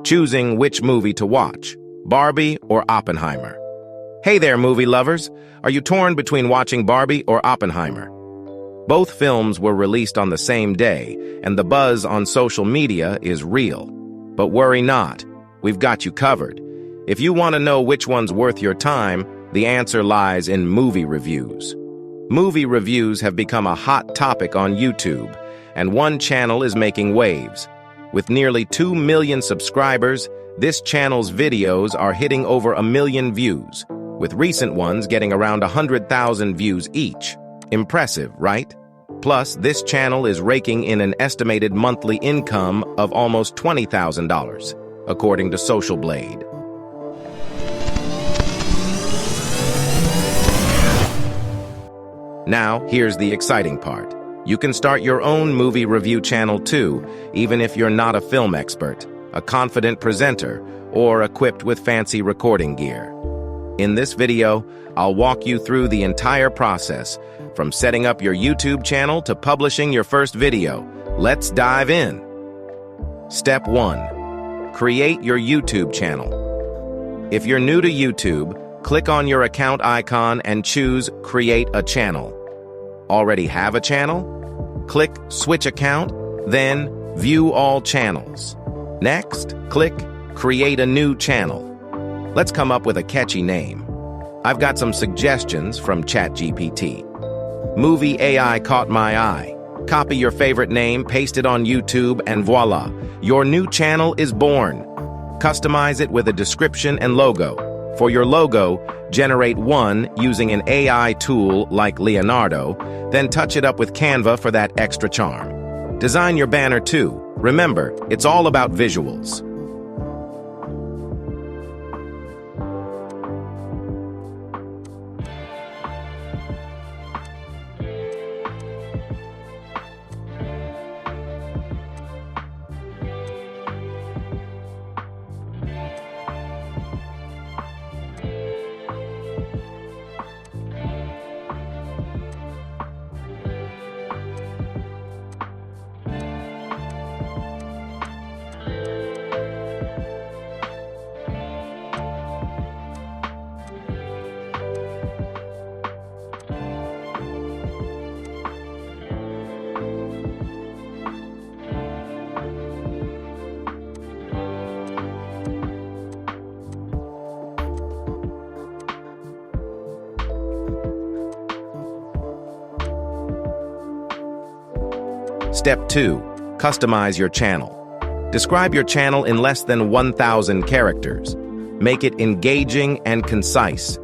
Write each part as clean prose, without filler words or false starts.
choosing which movie to watch, Barbie or Oppenheimer. Hey there, movie lovers! Are you torn between watching Barbie or Oppenheimer? Both films were released on the same day, and the buzz on social media is real. But worry not, we've got you covered. If you want to know which one's worth your time, the answer lies in movie reviews. Movie reviews have become a hot topic on YouTube, and one channel is making waves. With nearly 2 million subscribers, this channel's videos are hitting over 1 million views, with recent ones getting around 100,000 views each. Impressive, right? Plus, this channel is raking in an estimated monthly income of almost $20,000, according to Social Blade. Now, here's the exciting part. You can start your own movie review channel too, even if you're not a film expert, a confident presenter, or equipped with fancy recording gear. In this video, I'll walk you through the entire process, from setting up your YouTube channel to publishing your first video. Let's dive in. Step 1. Create your YouTube channel. If you're new to YouTube, click on your account icon and choose Create a Channel. Already have a channel? Click Switch Account, then View All Channels. Next, click Create a New Channel. Let's come up with a catchy name. I've got some suggestions from ChatGPT. Movie AI caught my eye. Copy your favorite name, paste it on YouTube, and voila, your new channel is born. Customize it with a description and logo. For your logo, generate one using an AI tool like Leonardo, then touch it up with Canva for that extra charm. Design your banner too. Remember, it's all about visuals. Step 2. Customize your channel. Describe your channel in less than 1,000 characters. Make it engaging and concise.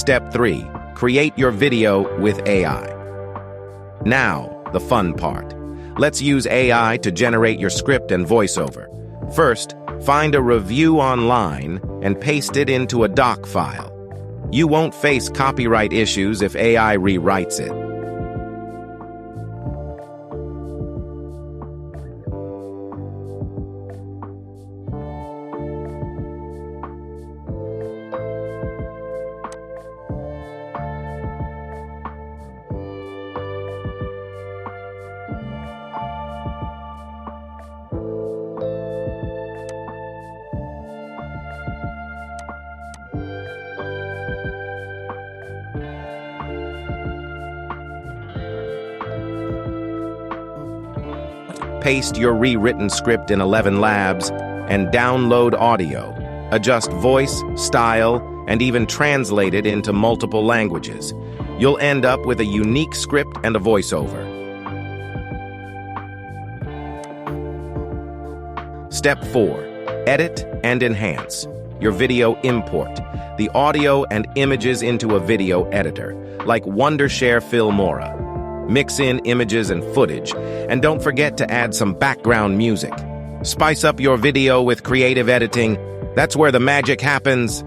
Step 3. Create your video with AI. Now, the fun part. Let's use AI to generate your script and voiceover. First, Find a review online and paste it into a doc file. You won't face copyright issues if AI rewrites it. Paste your rewritten script in 11 Labs and download audio. Adjust voice, style, and even translate it into multiple languages. You'll end up with a unique script and a voiceover. Step 4. Edit and enhance. Your video import. The audio and images into a video editor, like Wondershare Filmora. Mix in images and footage, and don't forget to add some background music. Spice up your video with creative editing. That's where the magic happens.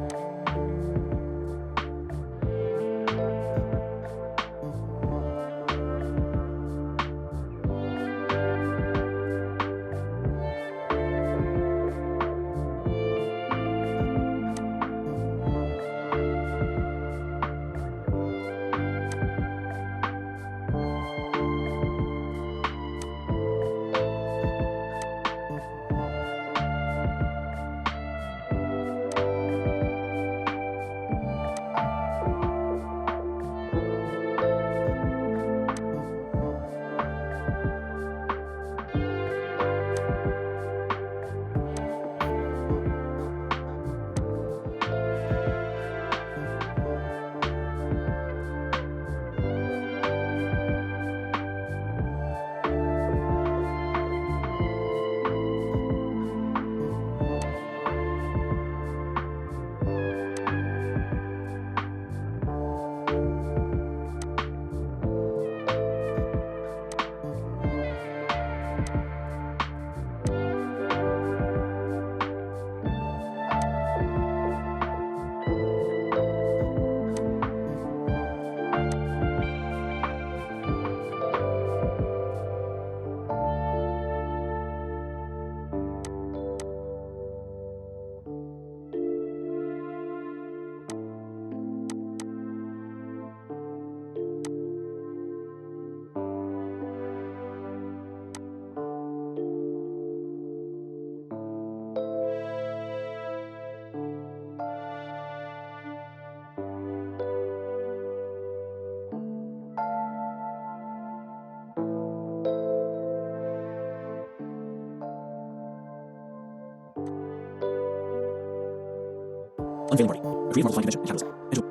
Unveiling Party, a creative Marvel convention in capitalism. Enjoy.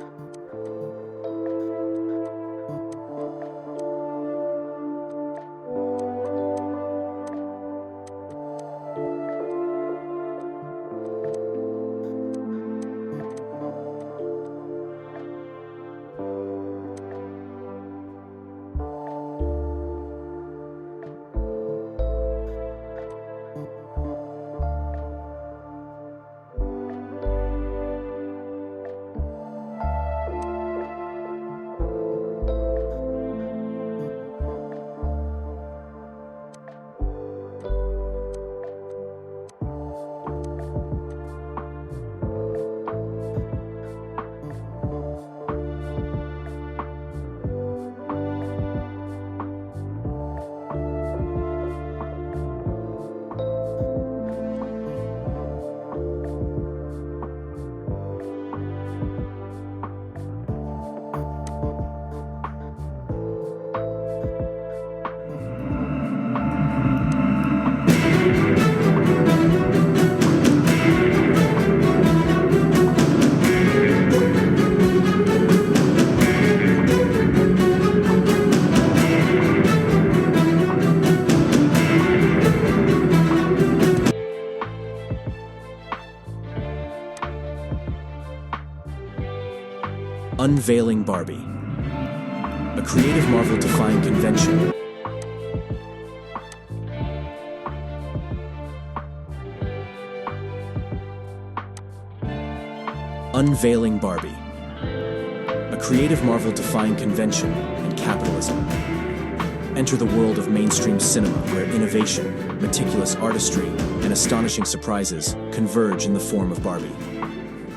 Unveiling Barbie, a creative Marvel-defying convention. Unveiling Barbie, a creative marvel defying convention and capitalism. Enter the world of mainstream cinema where innovation, meticulous artistry, and astonishing surprises converge in the form of Barbie.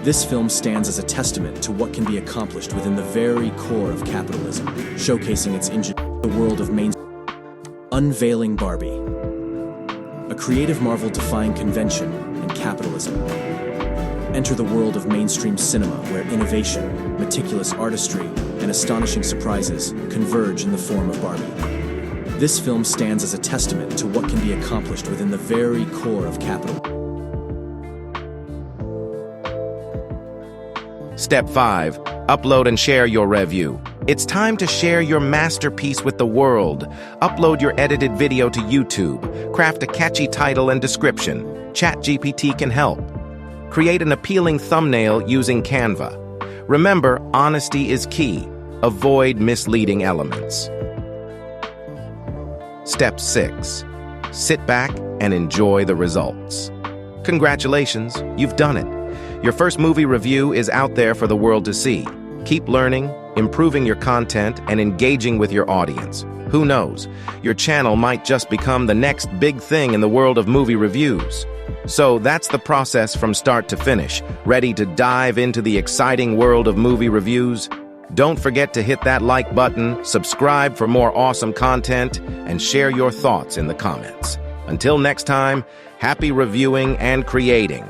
This film stands as a testament to what can be accomplished within the very core of capitalism, showcasing its ingenuity. The world of Unveiling Barbie, a creative marvel defying convention and capitalism. Enter the world of mainstream cinema where innovation, meticulous artistry, and astonishing surprises converge in the form of Barbie. This film stands as a testament to what can be accomplished within the very core of capitalism. Step 5. Upload and share your review. It's time to share your masterpiece with the world. Upload your edited video to YouTube. Craft a catchy title and description. ChatGPT can help. Create an appealing thumbnail using Canva. Remember, honesty is key. Avoid misleading elements. Step 6. Sit back and enjoy the results. Congratulations, you've done it. Your first movie review is out there for the world to see. Keep learning, improving your content, and engaging with your audience. Who knows, your channel might just become the next big thing in the world of movie reviews. So that's the process from start to finish. Ready to dive into the exciting world of movie reviews? Don't forget to hit that like button, subscribe for more awesome content, and share your thoughts in the comments. Until next time, happy reviewing and creating.